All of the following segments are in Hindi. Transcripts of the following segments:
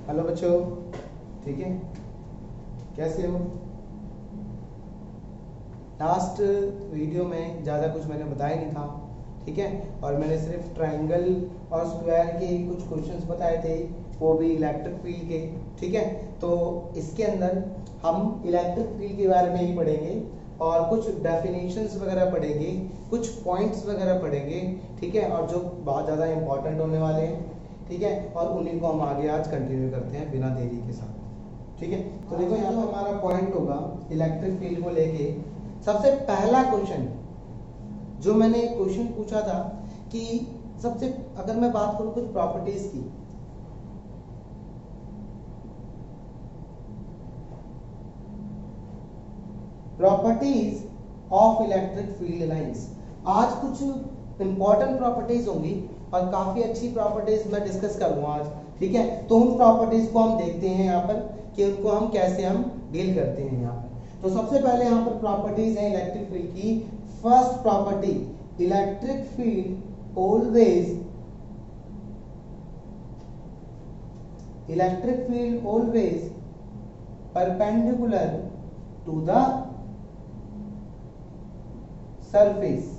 हेलो बच्चों, ठीक है, कैसे हो? लास्ट वीडियो में ज़्यादा कुछ मैंने बताया नहीं था, ठीक है, और मैंने सिर्फ ट्रायंगल और स्क्वायर के कुछ क्वेश्चंस बताए थे, वो भी इलेक्ट्रिक फील्ड के, ठीक है। तो इसके अंदर हम इलेक्ट्रिक फील्ड के बारे में ही पढ़ेंगे और कुछ डेफिनेशंस वगैरह पढ़ेंगे, कुछ पॉइंट्स वगैरह पढ़ेंगे, ठीक है, और जो बहुत ज़्यादा इंपॉर्टेंट होने वाले हैं, ठीक है, और उन्हीं को हम आगे आज कंटिन्यू करते हैं बिना देरी के साथ, ठीक है। तो देखो यहाँ पर हमारा पॉइंट होगा इलेक्ट्रिक फील्ड को लेके। सबसे पहला क्वेश्चन जो मैंने क्वेश्चन पूछा था कि सबसे अगर मैं बात करूं कुछ प्रॉपर्टीज की, properties of electric field lines, आज कुछ इंपॉर्टेंट प्रॉपर्टीज होंगी और काफी अच्छी प्रॉपर्टीज मैं डिस्कस करूंगा आज, ठीक है। तो उन प्रॉपर्टीज को हम देखते हैं यहाँ पर कि उनको हम कैसे हम डील करते हैं यहाँ पर। तो सबसे पहले यहाँ पर प्रॉपर्टीज है इलेक्ट्रिक फील्ड की। First property, electric field always perpendicular to the surface.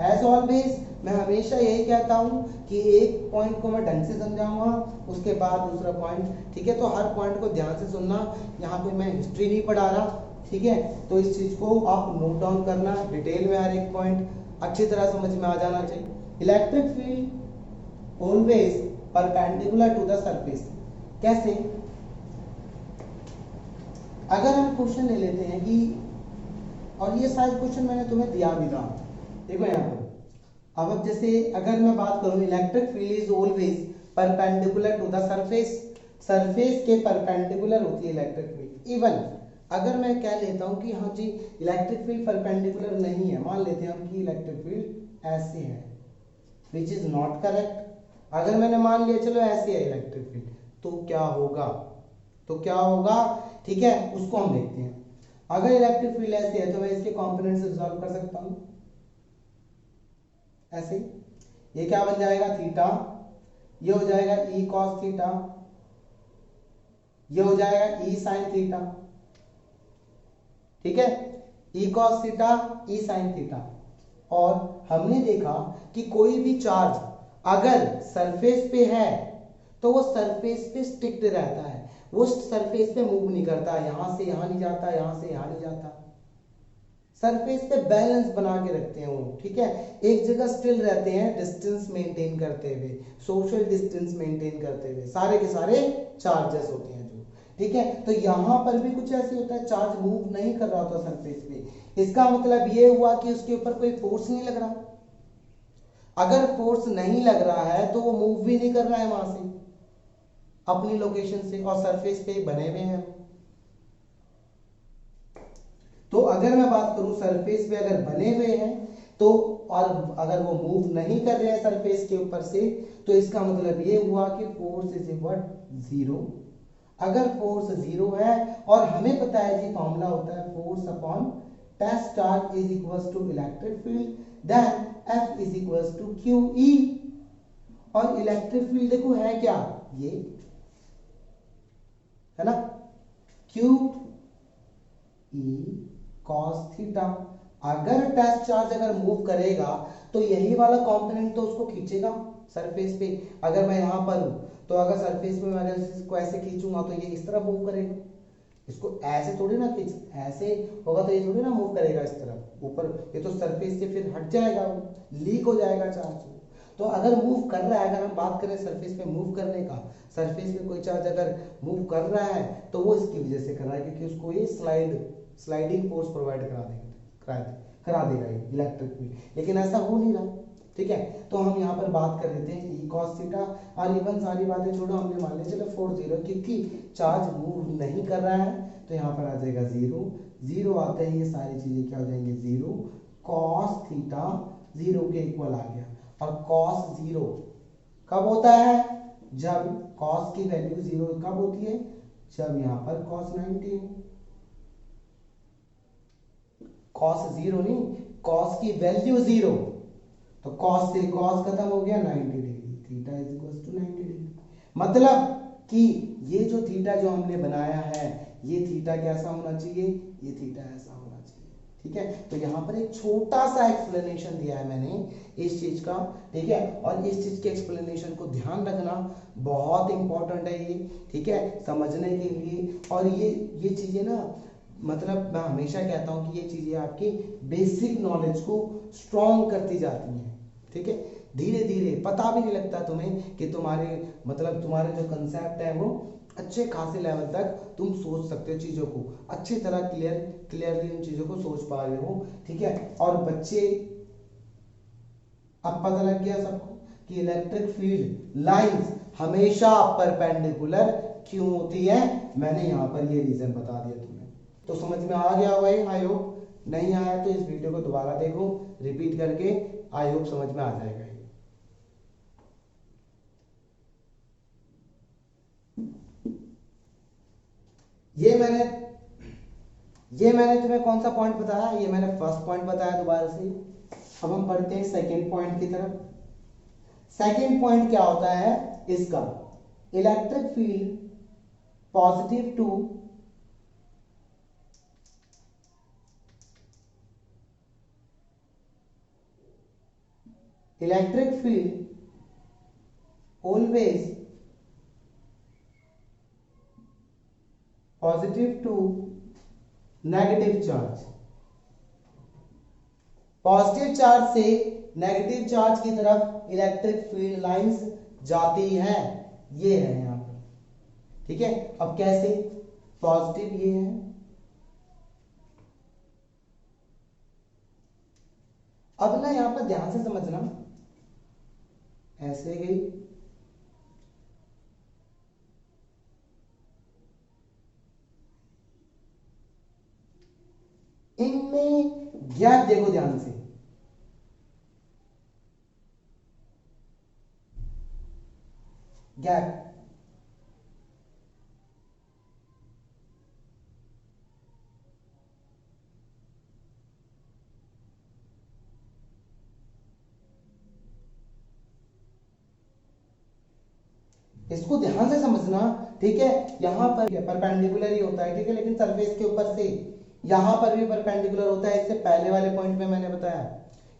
As always मैं हमेशा यही कहता हूं कि एक पॉइंट को मैं ढंग से समझाऊंगा, उसके बाद दूसरा पॉइंट, ठीक है। तो हर पॉइंट को ध्यान से सुनना, यहाँ कोई मैं हिस्ट्री नहीं पढ़ा रहा, ठीक है। तो इस चीज को आप नोट डाउन करना, डिटेल में हर एक पॉइंट अच्छी तरह समझ में आ जाना चाहिए। Electric field always perpendicular to the surface, कैसे? अगर हम क्वेश्चन ले लेते हैं कि, और ये शायद क्वेश्चन मैंने तुम्हें दिया भी था, देखो यहाँ पर। अब जैसे अगर मैं बात करूं electric field is always perpendicular to the surface, surface के परपेंडिकुलर होती है इलेक्ट्रिक फील्ड। इवन अगर मैं कह लेता हूं कि हाँ जी इलेक्ट्रिक फील्ड परपेंडिकुलर नहीं है, मान लेते हैं हम कि इलेक्ट्रिक फील्ड ऐसे है, विच इज नॉट करेक्ट। अगर मैंने मान लिया चलो ऐसे है इलेक्ट्रिक फील्ड, तो क्या होगा, तो क्या होगा, ठीक है, उसको हम देखते हैं। अगर इलेक्ट्रिक फील्ड ऐसे है तो मैं इसके कंपोनेंट्स रिजॉल्व कर सकता हूं ऐसे। ये क्या बन जाएगा, थीटा, ये हो जाएगा ई कॉस थीटा, ये हो जाएगा ई साइन थीटा, ठीक है, ई कॉस थीटा, ई साइन थीटा। और हमने देखा कि कोई भी चार्ज अगर सरफेस पे है तो वो सरफेस पे स्टिक्ड रहता है, वो सरफेस पे मूव नहीं करता, यहां से यहां नहीं जाता, यहां से यहां नहीं जाता, सरफेस पे बैलेंस बना के रखते हैं वो, ठीक है, एक जगह स्टिल रहते हैं, डिस्टेंस मेंटेन करते हुए, सोशल डिस्टेंस मेंटेन करते हुए, सारे के सारे चार्जेस होते हैं जो, ठीक है। तो यहां पर भी कुछ ऐसे होता है, चार्ज मूव नहीं कर रहा होता सरफेस पे, इसका मतलब ये हुआ कि उसके ऊपर कोई फोर्स नहीं लग रहा। अगर फोर्स नहीं लग रहा है तो वो मूव भी नहीं कर रहा है वहां से अपनी लोकेशन से, और सरफेस पे बने हुए हैं। तो अगर मैं बात करूं सरफेस पे अगर बने हुए हैं तो, और अगर वो मूव नहीं कर रहे हैं सरफेस के ऊपर से, तो इसका मतलब ये हुआ कि फोर्स इज इक्वल जीरो। अगर फोर्स जीरो है, और हमें पता है जी फॉर्मूला होता है force upon test charge is equal to electric field, then F is equal to Q E. और इलेक्ट्रिक फील्ड देखो है क्या, ये है ना, क्यू ई कॉस थीटा। अगर टेस्ट चार्ज अगर मूव करेगा तो यही वाला कंपोनेंट तो उसको खींचेगा सरफेस पे। अगर मैं यहां पर हूं तो अगर सरफेस पे मैं अगर इसको ऐसे खींचूंगा तो ये इस तरह मूव करेगा, इसको ऐसे थोड़ी ना खींच, ऐसे होगा तो ये थोड़ी ना मूव करेगा इस तरफ ऊपर, ये तो सरफेस से फिर हट जाएगा, लीक हो जाएगा चार्ज। तो अगर मूव कर रहा है, अगर हम बात करें सरफेस पे मूव करने का, सरफेस पे कोई चार्ज अगर मूव कर रहा है तो वो इसकी वजह से कर रहा है क्योंकि उसको ये स्लाइडिंग फोर्स प्रोवाइड करा देगा ये इलेक्ट्रिक फील्ड, लेकिन ऐसा हो नहीं रहा, ठीक है। तो हम यहाँ पर बात कर लेते हैं ई कॉस थीटा, और इवन सारी बातें छोड़ो, हमने मान लिया चलो फोर जीरो, क्योंकि चार्ज मूव नहीं कर रहा है तो यहाँ पर आ जाएगा जीरो, जीरो आते ही ये सारी चीजें क्या हो जाएंगे, जीरो, कॉस थीटा जीरो के इक्वल आ गया। और कॉस जीरो कब होता है, जब कॉस की वैल्यू जीरो कब होती है, जब यहाँ पर कॉस 90 हो। कॉस जीरो नहीं, कॉस की वैल्यू जीरो, तो कॉस से कॉस खत्म हो गया, 90 degree, theta is equal to 90 degree. मतलब कि ये जो थीटा जो हमने बनाया है, ये थीटा कैसा होना चाहिए, ये थीटा ऐसा होना चाहिए, ठीक है। तो यहाँ पर एक छोटा सा एक्सप्लेनेशन दिया है मैंने इस चीज का, ठीक है। और इस चीज के एक्सप्लेनेशन को ध्यान रखना, बहुत इंपॉर्टेंट है ये, ठीक है, समझने के लिए। और ये चीजें ना, मतलब मैं हमेशा कहता हूँ कि ये चीजें आपकी बेसिक नॉलेज को स्ट्रॉन्ग करती जाती हैं, ठीक है। धीरे धीरे पता भी नहीं लगता तुम्हें कि तुम्हारे जो कंसेप्ट है वो अच्छे खासे लेवल तक तुम सोच सकते हो, चीजों को अच्छी तरह क्लियरली उन चीजों को सोच पा रहे हो, ठीक है। और बच्चे, अब पता लग गया सबको कि इलेक्ट्रिक फील्ड लाइंस हमेशा परपेंडिकुलर क्यों होती है, मैंने यहां पर ये रीजन बता दिया तुम्हें। तो समझ में आ गया होगा, आई होप। नहीं आया तो इस वीडियो को दोबारा देखो, रिपीट करके, आई होप समझ में आ जाएगा। ये मैंने तुम्हें कौन सा पॉइंट बताया, ये मैंने फर्स्ट पॉइंट बताया दोबारा से। अब हम पढ़ते हैं सेकेंड पॉइंट की तरफ। सेकेंड पॉइंट क्या होता है इसका, electric field positive to electric field always positive to negative charge. Positive charge से नेगेटिव चार्ज की तरफ इलेक्ट्रिक फील्ड लाइंस जाती हैं, ये है यहां पर, ठीक है। अब कैसे, पॉजिटिव ये है, अब ना यहां पर ध्यान से समझना, ऐसे गई, इनमें गैप देखो ध्यान से, गैप, इसको ध्यान से समझना, ठीक है। यहां पर परपेंडिकुलर ही होता है, ठीक है, लेकिन सरफेस के ऊपर से यहां पर भी परपेंडिकुलर होता है, इससे पहले वाले पॉइंट में मैंने बताया,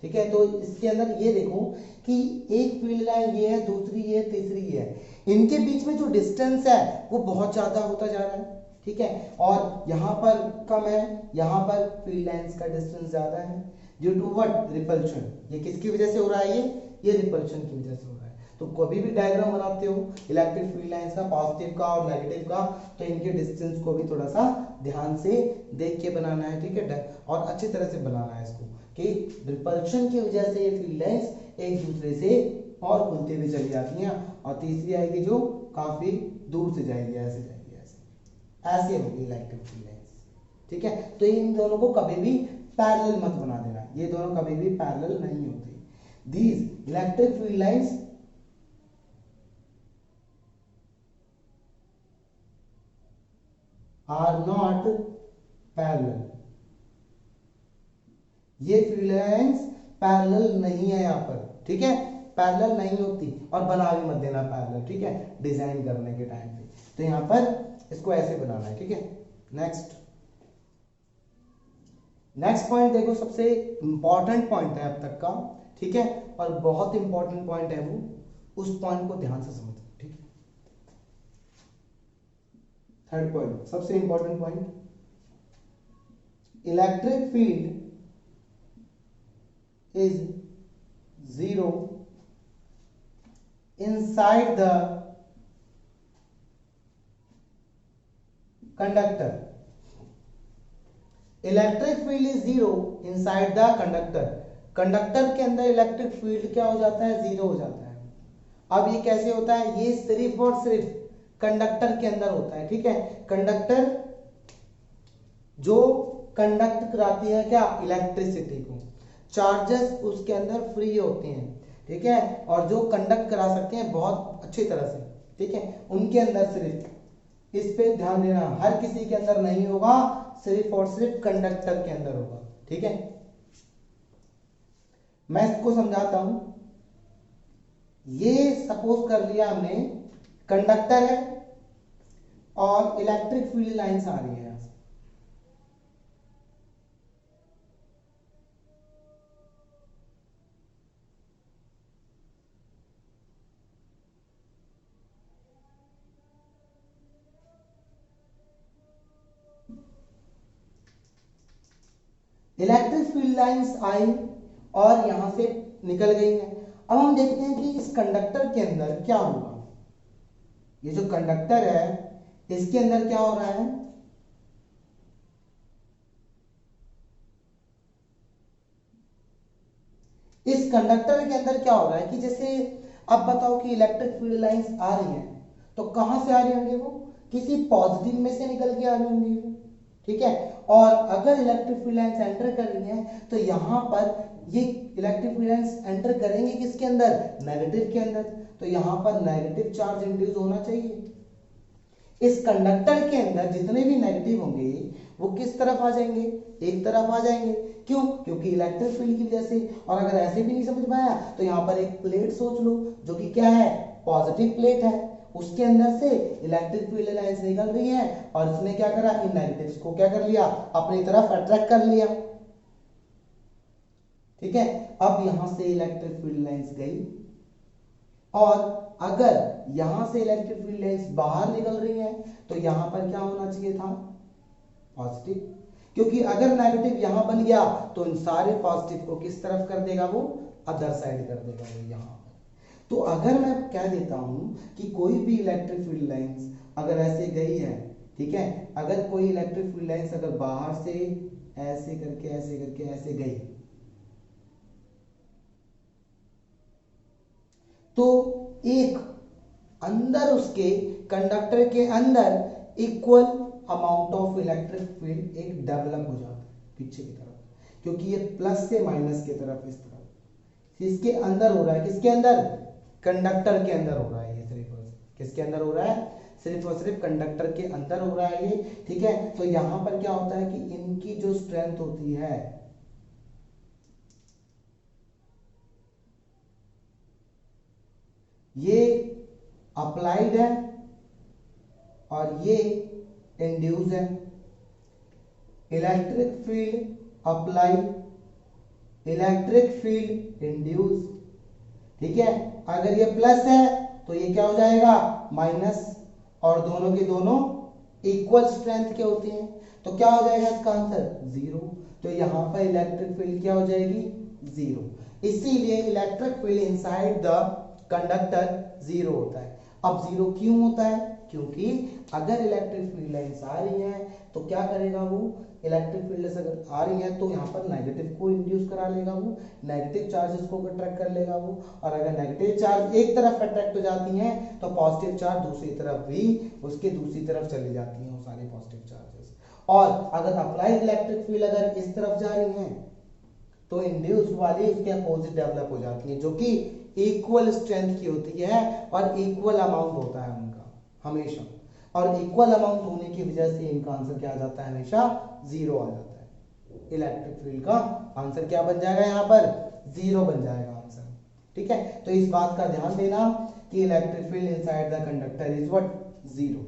ठीक है। तो इसके अंदर ये देखो कि एक फील्ड लाइन ये है, दूसरी ये, तीसरी ये है, इनके बीच में जो डिस्टेंस है वो बहुत ज्यादा होता जा रहा है, ठीक है। और यहाँ पर कम है, यहाँ पर फील्ड लाइंस का डिस्टेंस ज्यादा है, ड्यू टू व्हाट, रिपल्शन। ये किसकी वजह से हो रहा है, ये रिपल्शन की वजह से हो रहा है। तो कभी भी डायग्राम बनाते हो इलेक्ट्रिक फील्ड लाइंस का, पॉजिटिव का और नेगेटिव का, तो इनके डिस्टेंस को भी थोड़ा सा ध्यान से देख के बनाना है, ठीक है। और अच्छी तरह से बनाना है इसको कि रिपल्शन की वजह से ये फील्ड लाइंस एक दूसरे से और खुलती हुई चली जाती हैं, और तीसरी आएगी जो काफी दूर से जाएगी, ऐसे जाएगी, ऐसे होगी इलेक्ट्रिक फील्ड लाइंस, ठीक है। तो इन दोनों को कभी भी पैरेलल मत बना देना, ये दोनों कभी भी पैरेलल नहीं होते। These electric field lines are not parallel, ये फील्ड लाइंस पैरेलल नहीं है यहाँ पर, ठीक है, पैरेलल नहीं होती, और बना भी मत देना पैरेलल, ठीक है, डिजाइन करने के टाइम पे। तो यहाँ पर इसको ऐसे बनाना है, ठीक है। नेक्स्ट पॉइंट देखो, सबसे इंपॉर्टेंट पॉइंट है अब तक का, ठीक है, और बहुत इंपॉर्टेंट पॉइंट है वो, उस पॉइंट को ध्यान से समझो, ठीक है। थर्ड पॉइंट, सबसे important point, electric field is zero inside the conductor. Electric field is zero inside the conductor, conductor के अंदर इलेक्ट्रिक फील्ड क्या हो जाता है, जीरो हो जाता है। अब ये कैसे होता है, ये सिर्फ और सिर्फ कंडक्टर के अंदर होता है, ठीक है। कंडक्टर जो कंडक्ट कराती है क्या, इलेक्ट्रिसिटी को, चार्जेस उसके अंदर फ्री होते हैं, ठीक है, और जो कंडक्ट करा सकते हैं बहुत अच्छी तरह से, ठीक है, उनके अंदर सिर्फ, इस पे ध्यान देना, हर किसी के अंदर नहीं होगा, सिर्फ और सिर्फ कंडक्टर के अंदर होगा, ठीक है। मैं इसको समझाता हूं, ये सपोज कर लिया हमने कंडक्टर है, और इलेक्ट्रिक फील्ड लाइंस आ रही है यहाँ से। इलेक्ट्रिक फील्ड लाइंस आई और यहां से निकल गई है। अब हम देखते हैं कि इस कंडक्टर के अंदर क्या होगा। ये जो कंडक्टर है इसके अंदर क्या हो रहा है, इस कंडक्टर के अंदर क्या हो रहा है कि जैसे अब बताओ कि इलेक्ट्रिक फील्ड लाइंस आ रही हैं तो कहां से आ रही होंगी वो, किसी पॉजिटिव में से निकल के आ रही होंगी वो, ठीक है। और अगर इलेक्ट्रिक फील्ड लाइंस एंटर कर रही हैं तो यहां पर ये इलेक्ट्रिक फील्ड लाइंस एंटर करेंगे किसके अंदर, नेगेटिव के अंदर, तो यहां पर नेगेटिव चार्ज इंड्यूस होना चाहिए। इस कंडक्टर के अंदर जितने भी नेगेटिव होंगे वो किस तरफ आ जाएंगे, एक तरफ आ जाएंगे। क्यों, क्योंकि इलेक्ट्रिक फील्ड की वजह से। और अगर ऐसे भी नहीं समझ में आया तो यहाँ पर एक प्लेट सोच लो जो कि क्या है, पॉजिटिव प्लेट है, उसके अंदर से इलेक्ट्रिक फील्ड लाइंस निकल रही है और इसने क्या करा, इन नेगेटिव्स को क्या कर लिया, अपनी तरफ अट्रैक्ट कर लिया, ठीक है। अब यहां से इलेक्ट्रिक फील्ड लाइंस गई और अगर यहां से इलेक्ट्रिक फील्ड लाइंस बाहर निकल रही हैं तो यहां पर क्या होना चाहिए था, पॉजिटिव, क्योंकि अगर नेगेटिव यहां बन गया तो इन सारे पॉजिटिव को किस तरफ कर देगा वो, अदर साइड कर देगा वो यहां पर। तो अगर मैं कह देता हूं कि कोई भी इलेक्ट्रिक फील्ड लाइंस अगर ऐसे गई है, ठीक है, अगर कोई इलेक्ट्रिक फील्ड लाइंस अगर बाहर से ऐसे करके ऐसे गई तो एक अंदर उसके कंडक्टर के अंदर equal amount of electric field एक डेवलप हो जाता है पीछे की तरफ, क्योंकि ये प्लस से माइनस की तरफ इस तरफ इसके अंदर हो रहा है, किसके अंदर, कंडक्टर के अंदर हो रहा है ये, सिर्फ और सिर्फ किसके अंदर हो रहा है, सिर्फ और सिर्फ कंडक्टर के अंदर हो रहा है ये, ठीक है। तो यहां पर क्या होता है कि इनकी जो स्ट्रेंथ होती है ये अप्लाइड है और ये इंड्यूस है। Electric field apply, electric field induce, ठीक है। अगर ये प्लस है तो ये क्या हो जाएगा, माइनस, और दोनों के दोनों इक्वल स्ट्रेंथ के होते हैं तो क्या हो जाएगा इसका आंसर, जीरो। तो यहां पर इलेक्ट्रिक फील्ड क्या हो जाएगी, जीरो। इसीलिए electric field inside the conductor zero होता है। अब जीरो क्यों होता है, क्योंकि अगर इलेक्ट्रिक फील्ड लाइंस आ रही हैं तो क्या करेगा वो, इलेक्ट्रिक फील्ड अगर आ रही है तो यहाँ पर नेगेटिव को इंड्यूस करा लेगा वो, नेगेटिव चार्जेस को अट्रैक्ट कर लेगा वो, और अगर नेगेटिव चार्ज एक तरफ अट्रैक्ट हो जाती हैं तो पॉजिटिव चार्ज दूसरी तरफ भी उसके दूसरी तरफ चली जाती हैं वो सारे पॉजिटिव चार्जेस। और अगर अप्लाइड इलेक्ट्रिक फील्ड अगर इस तरफ जा रही हैं तो इंड्यूस वाली उसके अपोजिट डेवलप हो जाती है जो कि इक्वल स्ट्रेंथ की होती है और इक्वल अमाउंट होता है उनका हमेशा, और इक्वल अमाउंट होने की वजह से इनका आंसर क्या आ जाता है, हमेशा जीरो आ जाता है। इलेक्ट्रिक फील्ड का आंसर क्या बन जाएगा, यहाँ पर जीरो बन जाएगा आंसर, ठीक है। तो इस बात का ध्यान देना कि electric field inside the conductor is what, zero,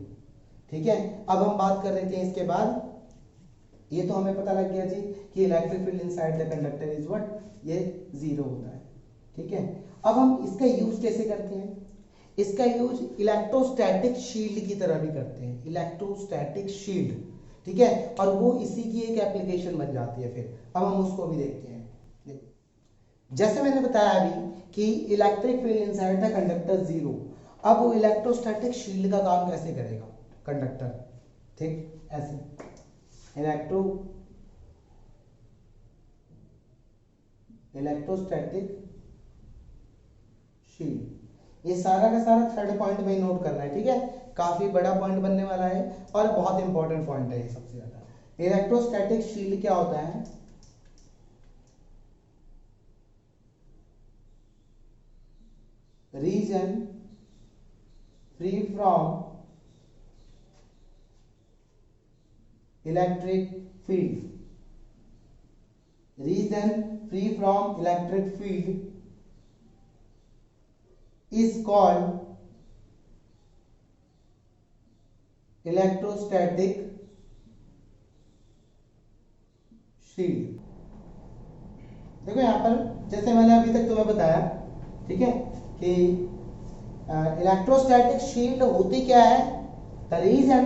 ठीक है। अब हम बात कर लेते हैं इसके बाद, ये तो हमें पता लग गया जी कि electric field inside the conductor is what, ये जीरो होता है, ठीक है। अब हम इसका यूज कैसे करते हैं, इसका यूज इलेक्ट्रोस्टैटिक शील्ड की तरह भी करते हैं, इलेक्ट्रोस्टैटिक शील्ड, ठीक है, और वो इसी की एक एप्लीकेशन बन जाती है फिर। अब हम उसको भी देखते हैं। जैसे मैंने बताया अभी कि electric field inside the conductor zero, अब वो इलेक्ट्रोस्टैटिक शील्ड का काम कैसे करेगा, कंडक्टर, ठीक ऐसे इलेक्ट्रोस्टैटिक शील्ड, ये सारा का सारा थर्ड पॉइंट में नोट करना है, ठीक है, काफी बड़ा पॉइंट बनने वाला है और बहुत इंपॉर्टेंट पॉइंट है ये सबसे ज्यादा। इलेक्ट्रोस्टैटिक शील्ड क्या होता है, region free from electric field, region free from electric field is called electrostatic shield. देखो यहाँ पर जैसे मैंने अभी तक तुम्हें बताया, ठीक है, कि इलेक्ट्रोस्टैटिक शील्ड होती क्या है, the region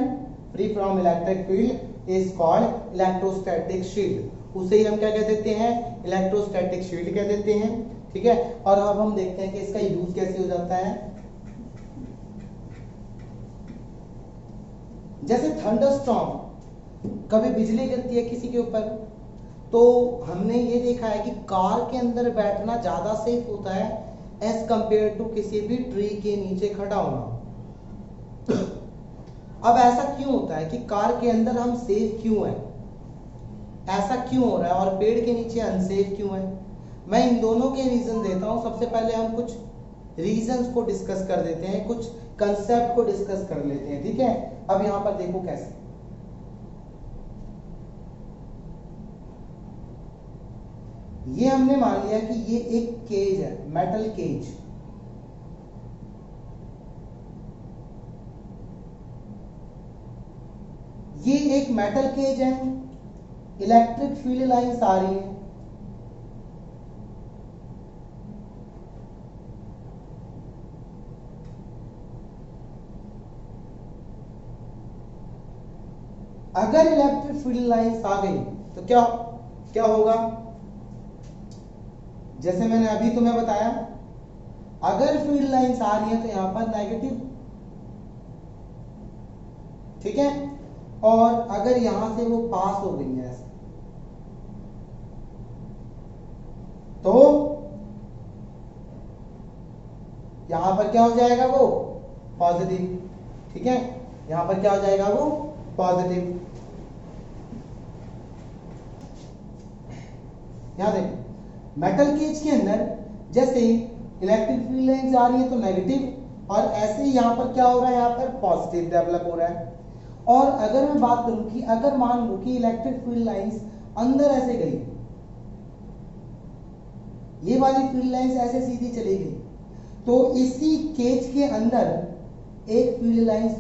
free from electric field is called electrostatic shield. उसे ही हम क्या कह देते हैं, इलेक्ट्रोस्टैटिक शील्ड कह देते हैं, ठीक है। और अब हम देखते हैं कि इसका यूज कैसे हो जाता है। जैसे थंडरस्टॉर्म, कभी बिजली गिरती है किसी के ऊपर, तो हमने ये देखा है कि कार के अंदर बैठना ज्यादा सेफ होता है एज कंपेयर टू किसी भी ट्री के नीचे खड़ा होना। अब ऐसा क्यों होता है कि कार के अंदर हम सेफ क्यों हैं, ऐसा क्यों हो रहा है, और पेड़ के नीचे अनसेफ क्यों है? मैं इन दोनों के रीजन देता हूं। सबसे पहले हम कुछ रीजंस को डिस्कस कर देते हैं, कुछ कंसेप्ट को डिस्कस कर लेते हैं, ठीक है। अब यहां पर देखो कैसे। ये हमने मान लिया कि ये एक केज है, मेटल केज। ये एक मेटल केज है, इलेक्ट्रिक फील्ड लाइंस आ रही हैं, अगर इलेक्ट्रिक फील्ड लाइंस आ गई तो क्या क्या होगा? जैसे मैंने अभी तुम्हें बताया, अगर फील्ड लाइंस आ रही है तो यहां पर नेगेटिव, ठीक है, और अगर यहां से वो पास हो गई है तो यहां पर क्या हो जाएगा, वो पॉजिटिव, ठीक है। यहां पर क्या हो जाएगा, वो पॉजिटिव। यहां देखो मेटल केज के अंदर जैसे इलेक्ट्रिक फील्ड लाइंस आ रही है तो नेगेटिव, और ऐसे ही यहां पर क्या हो रहा है, यहां पर पॉजिटिव डेवलप हो रहा है। और अगर मैं बात करूं कि अगर मान लो कि इलेक्ट्रिक फील्ड लाइंस अंदर ऐसे गई, ये वाली फील्ड लाइंस ऐसे सीधी चली गई, तो इसी केज के अंदर एक फील्ड लाइंस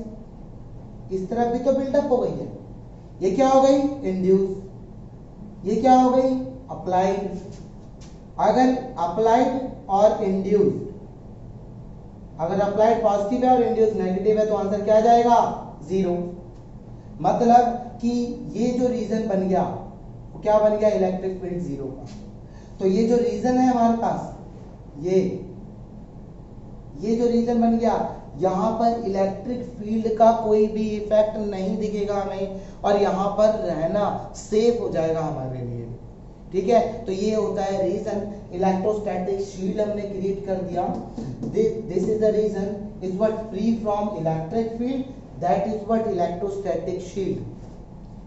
इस तरह भी तो बिल्डअप हो गई है। ये क्या हो गई, इंड्यूस। ये क्या हो गई, अप्लाइड। अगर अप्लाइड और इंड्यूस, अगर अप्लाइड पॉजिटिव है और इंड्यूस नेगेटिव है तो आंसर क्या आ जाएगा, 0। मतलब कि ये जो रीजन बन गया वो क्या बन गया, इलेक्ट्रिक फील्ड 0 का। तो ये जो रीजन है हमारे पास, ये जो रीजन बन गया, यहां पर इलेक्ट्रिक फील्ड का कोई भी इफेक्ट नहीं दिखेगा हमें, और यहां पर रहना सेफ हो जाएगा हमारे लिए, ठीक है। तो ये होता है रीजन, इलेक्ट्रोस्टैटिक शील्ड हमने क्रिएट कर दिया। This is the region is what free from electric field, that is what electrostatic shield,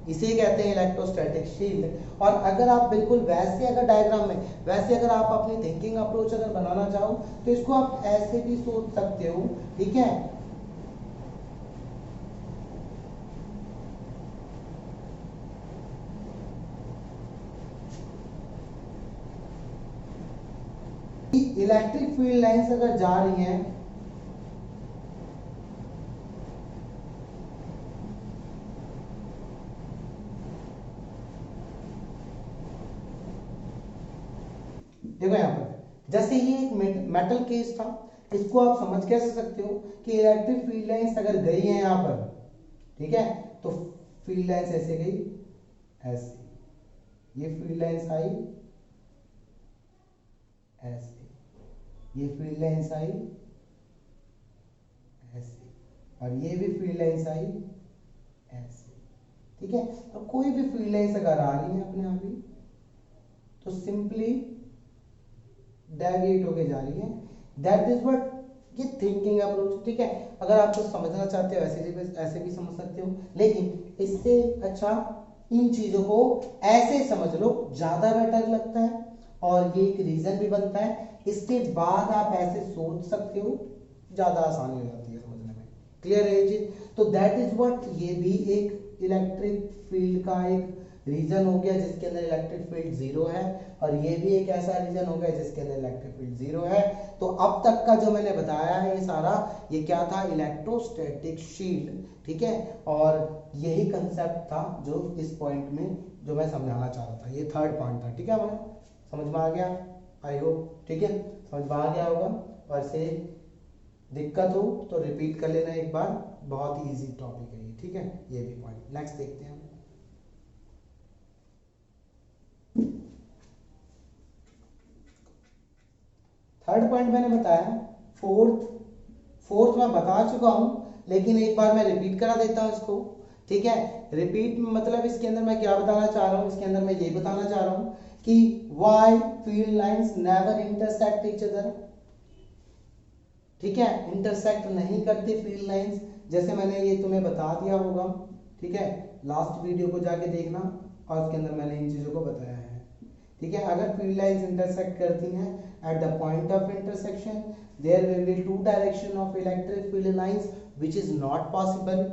इसे कहते हैं इलेक्ट्रोस्टैटिक शील्ड। और अगर आप बिल्कुल वैसे अगर डायग्राम में वैसे अगर आप अपनी थिंकिंग अप्रोच अगर बनाना चाहो तो इसको आप ऐसे भी सोच सकते हो, ठीक है। इलेक्ट्रिक फील्ड लाइंस अगर जा रही हैं, देखो यहां पर जैसे ये एक मेटल केस था, इसको आप समझ कैसे सकते हो कि इलेक्ट्रिक फील्ड लाइंस अगर गई हैं यहां पर, ठीक है, तो फील्ड लाइंस ऐसे गई, ऐसे, ये फील्ड लाइंस आई ऐसे, ये फील्ड लाइंस आई ऐसे, और ये भी फील्ड लाइंस आई ऐसे, ठीक है। तो कोई भी फील्ड लाइंस अगर आ रही है अपने आप ही तो सिंपली डेविएट होके जा रही है, दैट इज व्हाट ये थिंकिंग अप्रोच, ठीक है। अगर आप कुछ समझना चाहते हो ऐसे भी समझ सकते हो, लेकिन इससे अच्छा इन चीजों को ऐसे समझ लो, ज्यादा बेटर लगता है, और ये एक रीजन भी बनता है। इसके बाद आप ऐसे सोच सकते हो, ज्यादा आसानी हो जाती है समझने में। क्लियर है ये चीज? तो दैट इज व्हाट, ये भी एक इलेक्ट्रिक फील्ड का एक रीजन हो गया जिसके अंदर इलेक्ट्रिक फील्ड जीरो है, और ये भी एक ऐसा रीजन हो गया जिसके अंदर इलेक्ट्रिक फील्ड जीरो है। तो अब तक का जो मैंने बताया है ये सारा, ये क्या था, इलेक्ट्रोस्टैटिक शील्ड, ठीक है। और यही कंसेप्ट था जो इस पॉइंट में जो मैं समझाना चाह रहा था, ये थर्ड पॉइंट था, ठीक है। हमें समझ में आ गया, आई होप, ठीक है, समझ में आ गया होगा। और से दिक्कत हो तो रिपीट कर लेना एक बार, बहुत ही इजी टॉपिक है ये, ठीक है। ये भी पॉइंट नेक्स्ट देखते हैं हम। थर्ड पॉइंट मैंने बताया, फोर्थ फोर्थ मैं बता चुका हूं, लेकिन एक बार मैं रिपीट करा देता हूं इसको, ठीक है। रिपीट मतलब इसके अंदर मैं क्या बताना चाह रहा हूं, इसके अंदर मैं ये बताना चाह रहा हूं कि why field lines never intersect each other, ठीक है। इंटरसेक्ट नहीं करती फील्ड लाइंस, जैसे मैंने ये तुम्हें बता दिया होगा, ठीक है। लास्ट वीडियो को जाके देखना, और उसके अंदर मैंने इन चीजों को बताया है, ठीक है। अगर फील्ड लाइंस इंटरसेक्ट करती हैं at the point of intersection, there will be two direction of electric field lines which is not possible,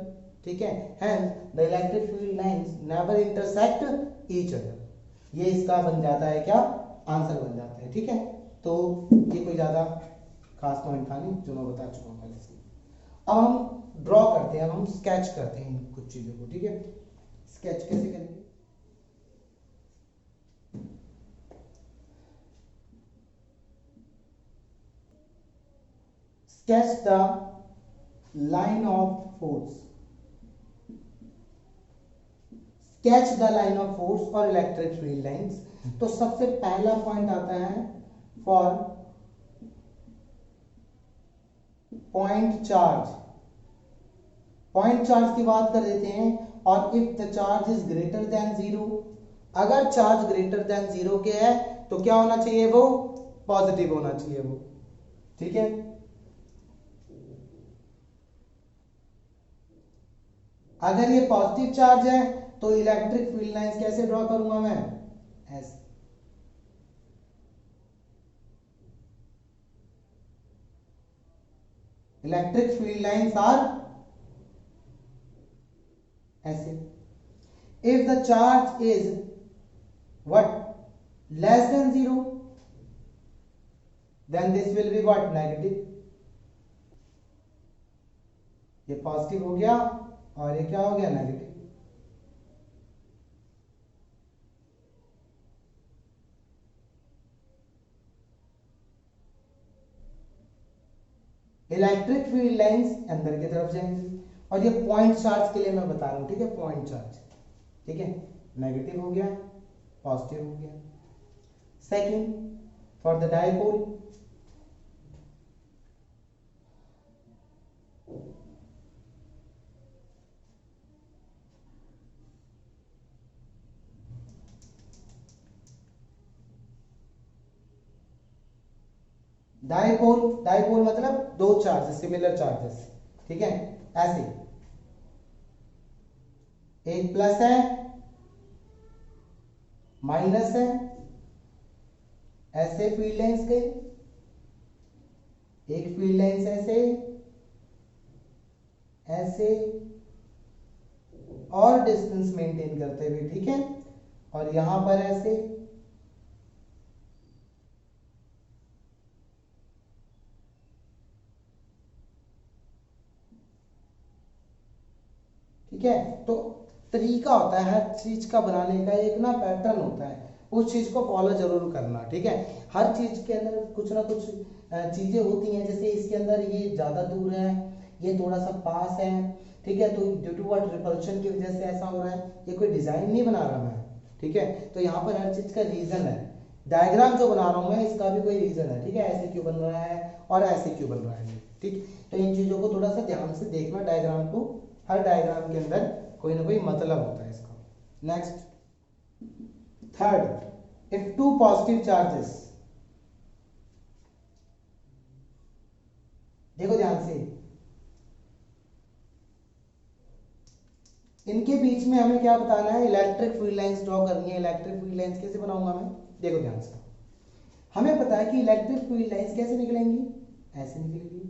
ठीक है। Hence the electric field lines never intersect each other. ये इसका बन जाता है क्या, आंसर बन जाता है, ठीक है। तो ये कोई ज्यादा खास पॉइंट था नहीं, जो मैं बता चुका हूं पहले से। अब हम ड्रॉ करते हैं, अब हम स्केच करते हैं इन कुछ चीजों को, ठीक है। स्केच कैसे करेंगे, sketch the line of force, sketch the line of force और इलेक्ट्रिक फील्ड लाइंस। तो सबसे पहला पॉइंट आता है for point charge, point charge की बात कर देते हैं। और if the charge is greater than zero, अगर चार्ज ग्रेटर देन जीरो के है तो क्या होना चाहिए, वो पॉजिटिव होना चाहिए वो, ठीक है। अगर ये पॉजिटिव चार्ज है तो इलेक्ट्रिक फील्ड लाइंस कैसे ड्रॉ करूंगा मैं, ऐसे। इलेक्ट्रिक फील्ड लाइंस आर ऐसे। If the charge is what, less than zero, then this will be what, negative. ये पॉजिटिव हो गया और ये क्या हो गया, नेगेटिव। इलेक्ट्रिक फील्ड लाइंस अंदर की तरफ जाएंगी। और ये पॉइंट चार्ज के लिए मैं बता रहा हूं, ठीक है, पॉइंट चार्ज, ठीक है। नेगेटिव हो गया, पॉजिटिव हो गया। Second, for the dipole, dipole, dipole मतलब दो चार्जेस, सिमिलर चार्जेस, ठीक है। ऐसे एक प्लस है, माइनस है, ऐसे फील्ड लाइंस के, एक फील्ड लाइंस ऐसे, ऐसे, और डिस्टेंस मेंटेन करते हुए, ठीक है। और यहां पर ऐसे, ठीक है। तो तरीका होता है हर चीज का बनाने का, एक ना पैटर्न होता है, उस चीज को फॉलो जरूर करना, ठीक है। हर चीज के अंदर कुछ ना कुछ चीजें होती हैं, जैसे इसके अंदर ये ज्यादा दूर है, ये थोड़ा सा पास है, ठीक है। तो ड्यू टू व्हाट, रिपल्शन की वजह से ऐसा हो रहा है, ये कोई डिजाइन नहीं बना रहा मैं, ठीक है। तो यहाँ पर हर चीज का रीजन है, डायग्राम जो बना रहा हूं मैं इसका भी कोई रीजन है, ठीक है। ऐसे क्यों बन रहा है और ऐसे क्यों बन रहा है, ठीक। तो इन चीजों को थोड़ा सा ध्यान से देखना, डायग्राम को, हर डायग्राम के अंदर कोई ना कोई मतलब होता है इसका। Next, third, if two positive charges, देखो ध्यान से, इनके बीच में हमें क्या बताना है, इलेक्ट्रिक फील्ड लाइंस ड्रॉ करनी है। इलेक्ट्रिक फील्ड लाइंस कैसे बनाऊंगा मैं, देखो ध्यान से, हमें पता है कि इलेक्ट्रिक फील्ड लाइंस कैसे निकलेंगी, ऐसे निकलेंगी,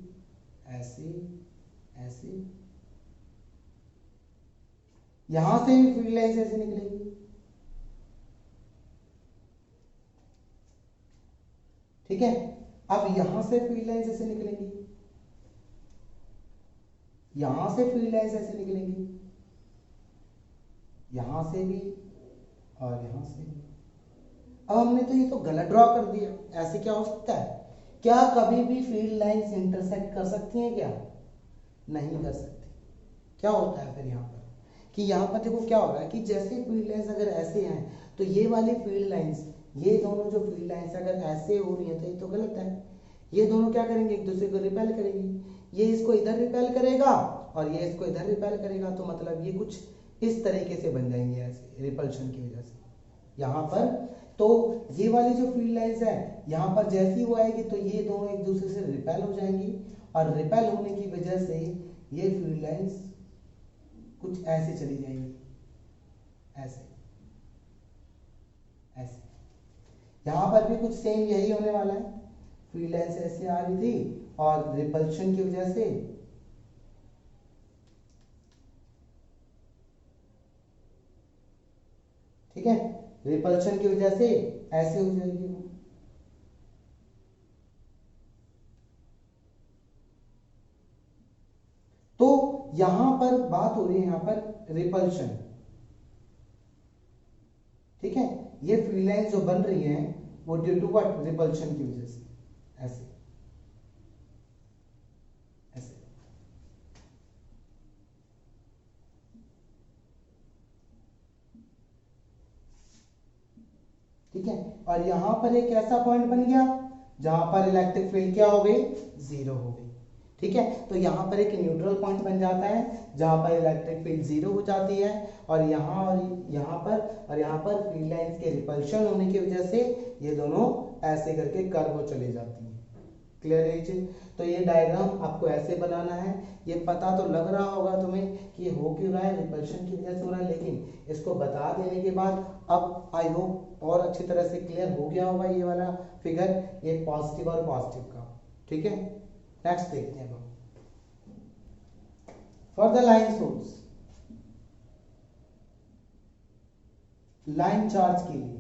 ऐसे, ऐसे, यहां से भी फील्ड लाइंस ऐसे निकलेगी, ठीक है। अब यहां से फील्ड लाइंस ऐसे निकलेंगी, यहां से फील्ड लाइंस ऐसे निकलेंगी, यहां से भी और यहां से भी। अब हमने तो ये तो गलत ड्रॉ कर दिया, ऐसे क्या हो सकता है? क्या कभी भी फील्ड लाइंस इंटरसेक्ट कर सकती हैं क्या? नहीं कर सकती। क्या होता है फिर यहाँ पर कि यहाँ पर देखो क्या हो रहा है कि जैसे फील्ड लाइंस अगर ऐसे हैं तो ये वाली फील्ड लाइंस, ये दोनों जो फील्ड लाइंस अगर ऐसे हो रही है तो ये तो गलत है। ये दोनों क्या करेंगे? एक दूसरे को रिपेल करेंगे। ये इसको इधर रिपेल करेगा और ये इसको इधर रिपेल करेगा, तो मतलब ये कुछ इस तरीके से बन जाएंगे ऐसे रिपल्शन की वजह से यहाँ पर। तो ये वाली जो फील्ड लाइंस है यहाँ पर जैसी वो आएगी तो ये दोनों एक दूसरे से रिपेल हो जाएंगी और रिपेल होने की वजह से ये फील्ड लाइंस कुछ ऐसे चली जाएंगी, ऐसे ऐसे। यहां पर भी कुछ सेम यही होने वाला है। फील्ड लाइंस ऐसे आ रही थी और रिपल्शन की वजह से ठीक है, रिपल्शन की वजह से ऐसे हो जाएगी वो। तो यहां पर बात हो रही है यहां पर रिपल्शन, ठीक है। ये फील्ड लाइंस जो बन रही हैं वो ड्यू टू व्हाट? रिपल्शन की वजह से ऐसे ऐसे। ठीक है, और यहां पर एक ऐसा पॉइंट बन गया जहां पर इलेक्ट्रिक फील्ड क्या हो गई? जीरो हो गई। ठीक है, तो यहां पर एक न्यूट्रल पॉइंट बन जाता है जहां पर इलेक्ट्रिक फील्ड जीरो हो जाती है और यहां पर फील्ड लाइंस के रिपल्शन होने की वजह से ये दोनों ऐसे करके कर्व चले जाती हैं। क्लियर है चीज? तो ये डायग्राम आपको ऐसे बनाना है। ये पता तो लग रहा होगा तुम्हें कि ये हो क्यों रहा है, रिपल्शन की वजह से हो रहा है, लेकिन इसको बता देने के बाद अब आई होप और अच्छी तरह से क्लियर हो गया होगा ये वाला फिगर, ये पॉजिटिव और पॉजिटिव का। ठीक है, नेक्स्ट देखते हैं हम। For the line source, line charge के लिए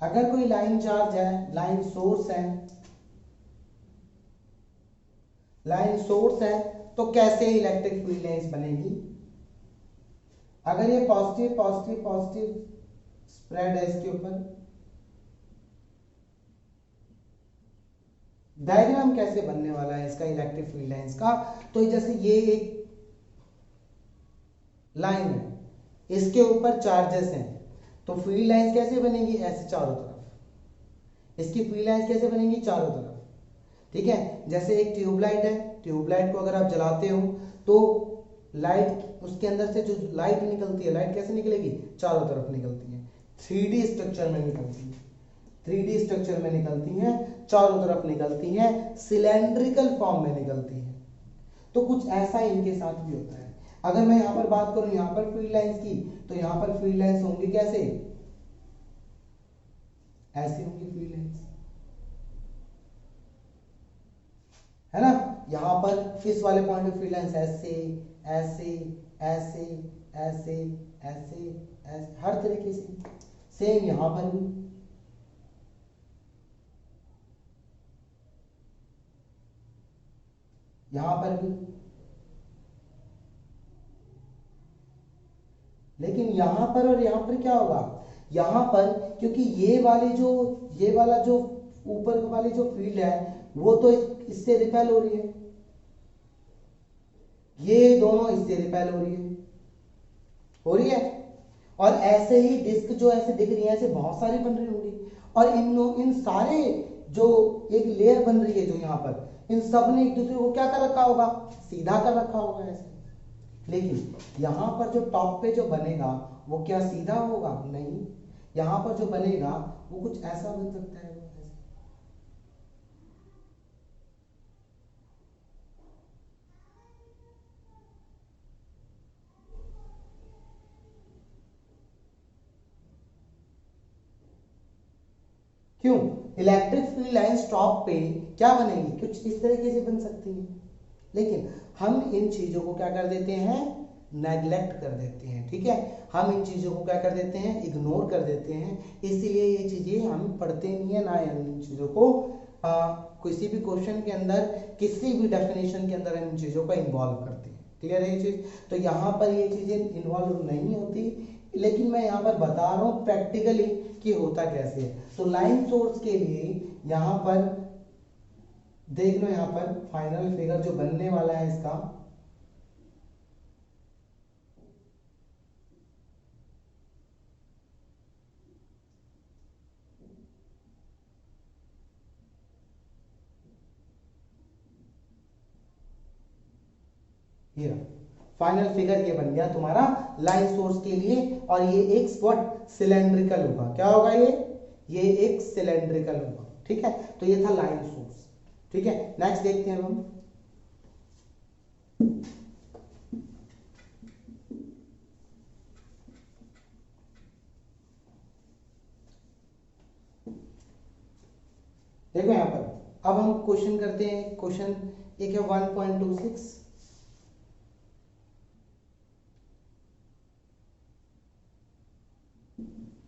अगर कोई लाइन चार्ज है, लाइन सोर्स है, लाइन सोर्स है, तो कैसे इलेक्ट्रिक फील्ड लाइंस बनेगी? अगर ये पॉजिटिव पॉजिटिव पॉजिटिव स्प्रेड है इसके ऊपर, डायग्राम कैसे बनने वाला है इसका इलेक्ट्रिक फील्ड लाइंस का? तो जैसे ये एक लाइन है, इसके ऊपर चार्जेस हैं, तो फील्ड लाइंस कैसे बनेगी? ऐसे चारों तरफ। इसकी फील्ड लाइंस कैसे बनेगी? चारों तरफ। ठीक है, जैसे एक ट्यूबलाइट है, ट्यूबलाइट को अगर आप जलाते हो तो लाइट, उसके अंदर से जो लाइट निकलती है, लाइट कैसे निकलेगी? चारों तरफ निकलती है, 3D स्ट्रक्चर में निकलती है, 3D स्ट्रक्चर में निकलती हैं, चारों तरफ निकलती हैं, सिलेंड्रिकल फॉर्म में निकलती हैं। तो कुछ ऐसा इनके साथ भी होता है। अगर मैं यहां पर बात करूं यहां पर फील्ड लाइंस की, तो यहां पर फील्ड लाइंस होंगी कैसे? ऐसे होंगी फील्ड लाइंस, है ना। यहां पर इस वाले पॉइंट पे फील्ड लाइंस ऐसे ऐसे ऐसे ऐसे ऐसे ऐसे हर तरीके से। सेम यहां पर भी, यहां पर भी। लेकिन यहां पर और यहां पर क्या होगा? यहां पर क्योंकि ये वाला जो ऊपर वाली जो फील्ड है वो तो इससे रिपेल हो रही है, ये दोनों इससे रिपेल हो रही है, हो रही है। और ऐसे ही डिस्क जो ऐसे दिख रही है, ऐसे बहुत सारी बन रही होंगी, और इन सारे जो एक लेयर बन रही है जो यहाँ पर, इन सब ने एक दूसरे को क्या कर रखा होगा? सीधा कर रखा होगा ऐसे। लेकिन यहां पर जो टॉप पे जो बनेगा वो क्या सीधा होगा? नहीं, यहां पर जो बनेगा वो कुछ ऐसा बन सकता है, वो ऐसे। क्यों? इलेक्ट्रिक फील्ड लाइंस टॉप पे क्या बनेगी? कुछ इस तरीके से बन सकती है, लेकिन हम इन चीजों को क्या कर देते हैं? नेग्लेक्ट कर देते हैं, ठीक है। हम इन चीज़ों को क्या कर देते हैं, इग्नोर कर देते हैं, इसीलिए ये चीज़ें हम पढ़ते नहीं है ना, इन चीज़ों को किसी भी क्वेश्चन के अंदर, किसी भी डेफिनेशन के अंदर हम इन चीज़ों को इन्वॉल्व करते हैं। क्लियर है ये चीज़? तो यहाँ पर ये चीज़ें इन्वॉल्व नहीं होती, लेकिन मैं यहाँ पर बता रहा हूँ प्रैक्टिकली कि होता कैसे है। तो लाइन सोर्स के लिए यहाँ पर देख लो, यहाँ पर फाइनल फिगर जो बनने वाला है इसका, ये फाइनल फिगर ये बन गया तुम्हारा लाइन सोर्स के लिए। और ये एक व्हाट सिलेंड्रिकल होगा, क्या होगा ये एक सिलेंड्रिकल होगा, ठीक है। तो ये था लाइन सोर्स, ठीक है। नेक्स्ट देखते हैं हम, देखो यहाँ पर अब हम क्वेश्चन करते हैं। क्वेश्चन एक है 1.26,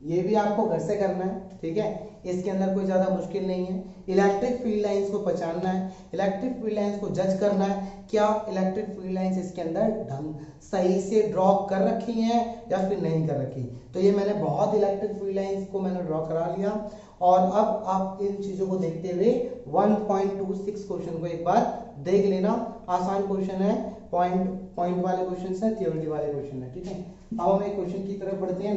ये भी आपको घर से करना है, ठीक है। इसके अंदर कोई ज्यादा मुश्किल नहीं है। इलेक्ट्रिक फील्ड लाइंस को पहचानना है, इलेक्ट्रिक फील्ड लाइंस को जज करना है, क्या इलेक्ट्रिक फील्ड लाइंस इसके अंदर ढंग सही से ड्रॉ कर रखी हैं या फिर नहीं कर रखी। तो ये मैंने बहुत इलेक्ट्रिक फील्ड लाइंस को मैंने ड्रॉ करा लिया। और अब आप इन चीजों को देखते हुए 1.26 क्वेश्चन को एक बार देख लेना। आसान क्वेश्चन है, पॉइंट वाले क्वेश्चन है, थ्योरी वाले क्वेश्चन है, ठीक है। अब हम एक क्वेश्चन की तरफ बढ़ते हैं।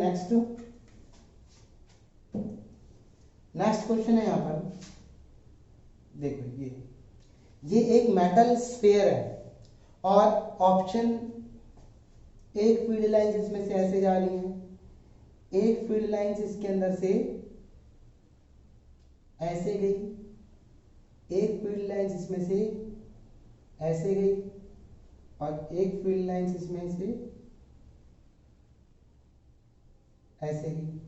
नेक्स्ट क्वेश्चन है यहाँ पर, देखो ये एक मेटल स्फीयर है और ऑप्शन, एक फील्ड लाइंस इसमें से ऐसे जा रही है, एक फील्ड लाइंस इसके अंदर से ऐसे गई, एक फील्ड लाइंस इसमें से ऐसे गई और एक फील्ड लाइंस इसमें से ऐसे गई।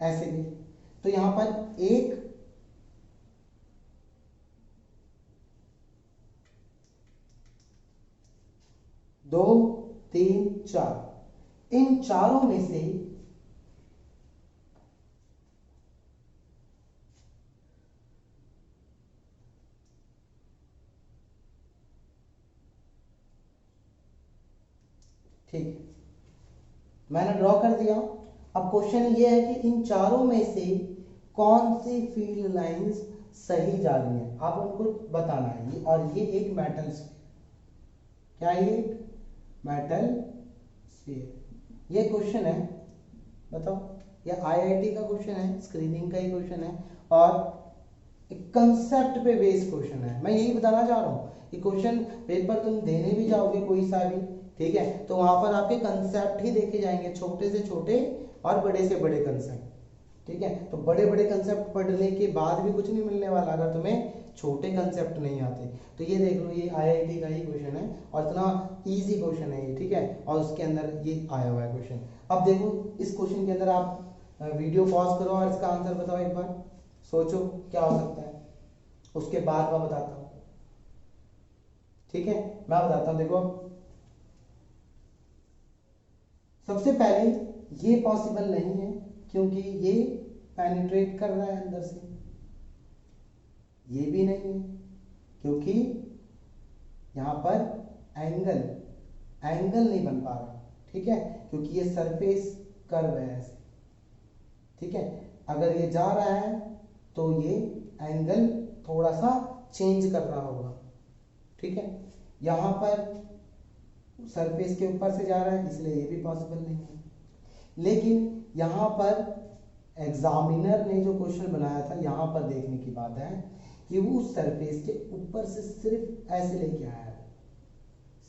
ऐसे गई। तो यहां पर 1 2 3 4, इन चारों में से ठीक, मैंने ड्रॉ कर दिया। अब क्वेश्चन ये है कि इन चारों में से कौन सी फील्ड लाइंस सही जा रही है, आप उनको बताना है। ये और ये एक मेटल स्फीयर, क्या ये मेटल स्फीयर, ये क्वेश्चन है, बताओ। ये आईआईटी का क्वेश्चन है, स्क्रीनिंग का ही क्वेश्चन है और एक कंसेप्ट पे बेस्ड क्वेश्चन है। मैं यही बताना चाह रहा हूँ कि क्वेश्चन पेपर तुम देने भी जाओगे कोई सा भी, ठीक है, तो वहां पर आपके कंसेप्ट ही देखे जाएंगे, छोटे से छोटे और बड़े से बड़े कंसेप्ट, ठीक है। तो बड़े बड़े कंसेप्ट पढ़ने के बाद भी कुछ नहीं मिलने वाला अगर तुम्हें छोटे कंसेप्ट नहीं आते। तो ये देख लो, ये आईआईटी का ही क्वेश्चन है और इतना इजी क्वेश्चन है ये, ठीक है। और उसके अंदर ये आया हुआ है क्वेश्चन। अब देखो इस क्वेश्चन के अंदर आप वीडियो पॉज करो और इसका आंसर बताओ, एक बार सोचो क्या हो सकता है, उसके बाद मैं बताता हूँ, ठीक है। मैं बताता हूँ, देखो सबसे पहले ये पॉसिबल नहीं है क्योंकि ये पेनिट्रेट कर रहा है अंदर से, ये भी नहीं है क्योंकि यहां पर एंगल नहीं बन पा रहा, ठीक है, क्योंकि ये सरफेस कर्व है ऐसे, ठीक है। अगर ये जा रहा है तो ये एंगल थोड़ा सा चेंज कर रहा होगा, ठीक है। यहां पर सरफेस के ऊपर से जा रहा है इसलिए ये भी पॉसिबल नहीं है। लेकिन यहां पर एग्जामिनर ने जो क्वेश्चन बनाया था, यहां पर देखने की बात है कि वो उस सरफेस के ऊपर से सिर्फ ऐसे लेके आया है।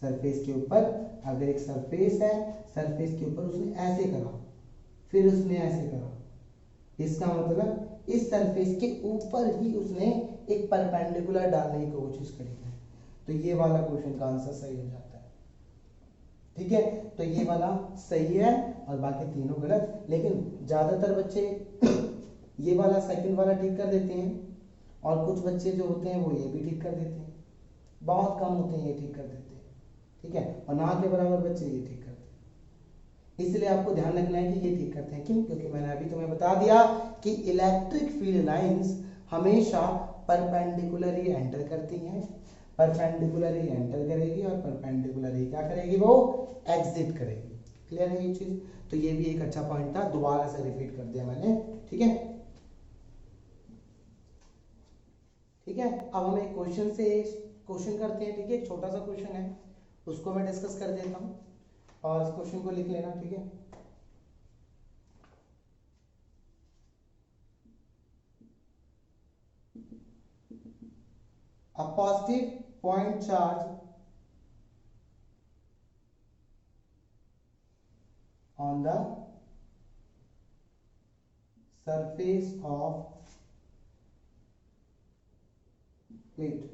सरफेस के ऊपर अगर एक सरफेस है, सरफेस के ऊपर उसने ऐसे करा, फिर उसने ऐसे करा, इसका मतलब इस सरफेस के ऊपर ही उसने एक परपेंडिकुलर डालने की कोशिश करी है। तो ये वाला क्वेश्चन का आंसर सही हो जाता है, ठीक है। तो ये वाला सही है और बाकी तीनों गलत। लेकिन ज्यादातर बच्चे ये वाला सेकंड वाला ठीक कर देते हैं, और कुछ बच्चे जो होते हैं वो ये भी ठीक कर देते हैं, बहुत कम होते हैं ये ठीक कर देते हैं, ठीक है, और ना के बराबर बच्चे ये ठीक करते हैं। इसलिए आपको ध्यान रखना है कि ये ठीक करते हैं, क्यों? क्योंकि मैंने अभी तुम्हें बता दिया कि इलेक्ट्रिक फील्ड लाइंस हमेशा परपेंडिकुलर ही एंटर करती हैं, परपेंडिकुलर ही एंटर करेगी और परपेंडिकुलर ही क्या करेगी, वो एग्जिट करेगी। क्लियर है ये चीज? तो ये भी एक अच्छा पॉइंट था, दोबारा से रिपीट कर दिया मैंने, ठीक है। ठीक है, अब हम एक क्वेश्चन करते हैं, ठीक है, एक छोटा सा क्वेश्चन है, उसको मैं डिस्कस कर देता हूँ और इस क्वेश्चन को लिख लेना, ठीक है। A positive point charge on the surface of plate,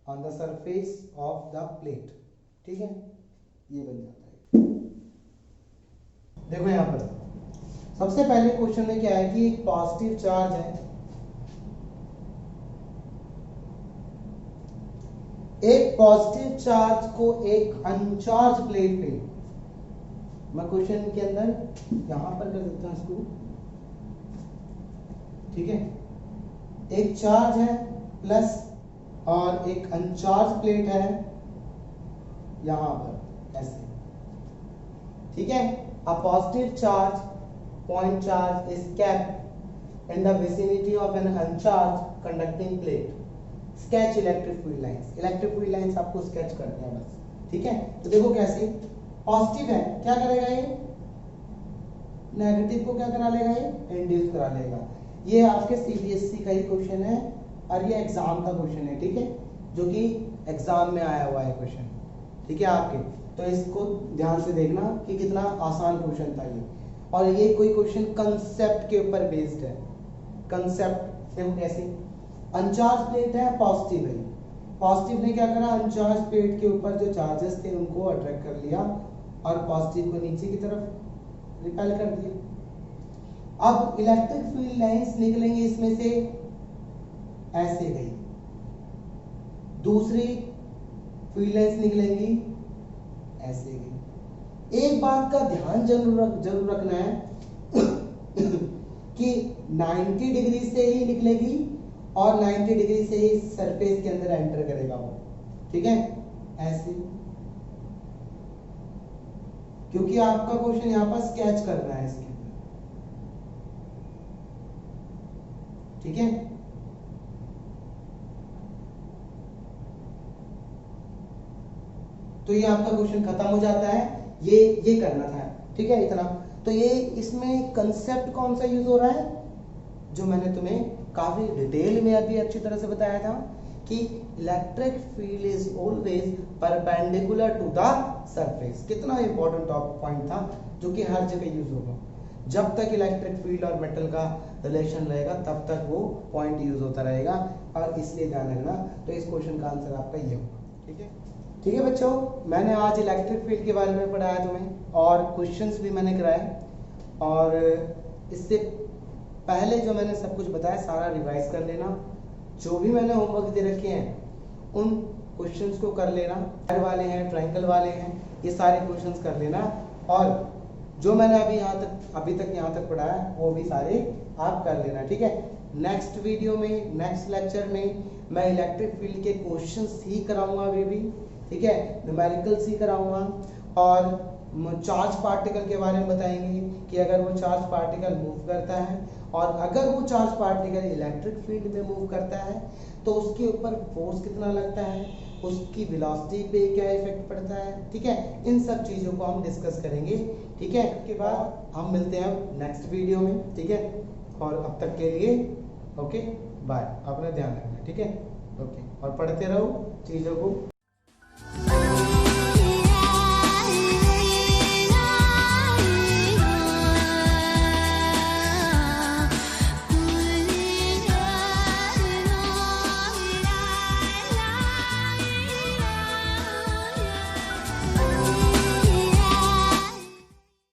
on the surface of the plate, ठीक है, ये बन जाता है। देखो यहां पर सबसे पहले क्वेश्चन में क्या है कि एक पॉजिटिव चार्ज है, एक पॉजिटिव चार्ज को एक अनचार्ज प्लेट पे, मैं क्वेश्चन के अंदर यहां पर कर देता हूं इसको, ठीक है, एक चार्ज है प्लस और एक अनचार्ज प्लेट है यहां पर ऐसे, ठीक है। A positive charge point charge is kept in the vicinity of an uncharged conducting plate. Sketch electric field lines, electric field lines आपको स्केच करनी है बस, ठीक है। तो देखो कैसे, पॉजिटिव है, क्या करेगा ये, नेगेटिव को क्या करा लेगा, ये इंड्यूस करा लेगा। ये आपके सीबीएसई का ही क्वेश्चन है और ये एग्जाम का क्वेश्चन है, ठीक है, जो कि एग्जाम में आया हुआ है क्वेश्चन, ठीक है आपके। तो इसको ध्यान से देखना कि कितना आसान क्वेश्चन था ये, और ये कोई क्वेश्चन कंसेप्ट के ऊपर बेस्ड है। कंसेप्ट देखो कैसे, अनचार्ज प्लेट है, पॉजिटिव है, पॉजिटिव ने क्या करा, अनचार्ज प्लेट के ऊपर जो चार्जेस थे उनको अट्रैक्ट कर लिया और पॉजिटिव को नीचे की तरफ रिपेल कर दिया। अब इलेक्ट्रिक फील्ड लाइंस निकलेंगे इसमें से ऐसे गई, दूसरी फील्ड लाइंस निकलेंगी ऐसे गई। एक बात का ध्यान जरूर रखना है कि 90 डिग्री से ही निकलेगी और 90 डिग्री से ही सरफेस के अंदर एंटर करेगा वो, ठीक है, ऐसे, क्योंकि आपका क्वेश्चन यहां पर स्केच करना है इसके अंदर, ठीक है। तो ये आपका क्वेश्चन खत्म हो जाता है, ये करना था, ठीक है, इतना। तो ये इसमें कंसेप्ट कौन सा यूज हो रहा है, जो मैंने तुम्हें काफी डिटेल में अभी अच्छी तरह से बताया था कि electric field is always perpendicular to the surface. कितना इंपॉर्टेंट पॉइंट था जो कि हर जगह यूज होगा। जब तक इलेक्ट्रिक फील्ड और मेटल का रिलेशन रहेगा तब तक वो पॉइंट यूज होता रहेगा, और इसलिए ध्यान रखना। तो इस क्वेश्चन का आंसर आपका ये होगा, ठीक है। ठीक है बच्चों, मैंने आज इलेक्ट्रिक फील्ड के बारे में पढ़ाया तुम्हें और क्वेश्चंस भी मैंने कराए, और इससे पहले जो मैंने सब कुछ बताया सारा रिवाइज कर लेना। जो भी मैंने होमवर्क दे रखे हैं उन क्वेश्चंस को कर लेना, स्क्वायर वाले हैं, ट्रायंगल वाले हैं, ये सारे क्वेश्चंस कर लेना, और जो मैंने अभी तक यहाँ तक पढ़ाया वो भी सारे आप कर लेना, ठीक है। नेक्स्ट वीडियो में, नेक्स्ट लेक्चर में मैं इलेक्ट्रिक फील्ड के क्वेश्चंस ही कराऊंगा अभी भी, ठीक है, न्यूमेरिकल्स ही कराऊंगा, और चार्ज पार्टिकल के बारे में बताएंगे कि अगर वो चार्ज पार्टिकल मूव करता है और अगर वो चार्ज पार्टिकल इलेक्ट्रिक फील्ड में मूव करता है तो उसके ऊपर फोर्स कितना लगता है, उसकी वेलोसिटी पे क्या इफेक्ट पड़ता है, ठीक है। इन सब चीज़ों को हम डिस्कस करेंगे, ठीक है। उसके बाद हम मिलते हैं नेक्स्ट वीडियो में, ठीक है, और अब तक के लिए ओके बाय, अपना ध्यान रखना, ठीक है, ओके, और पढ़ते रहो चीज़ों को।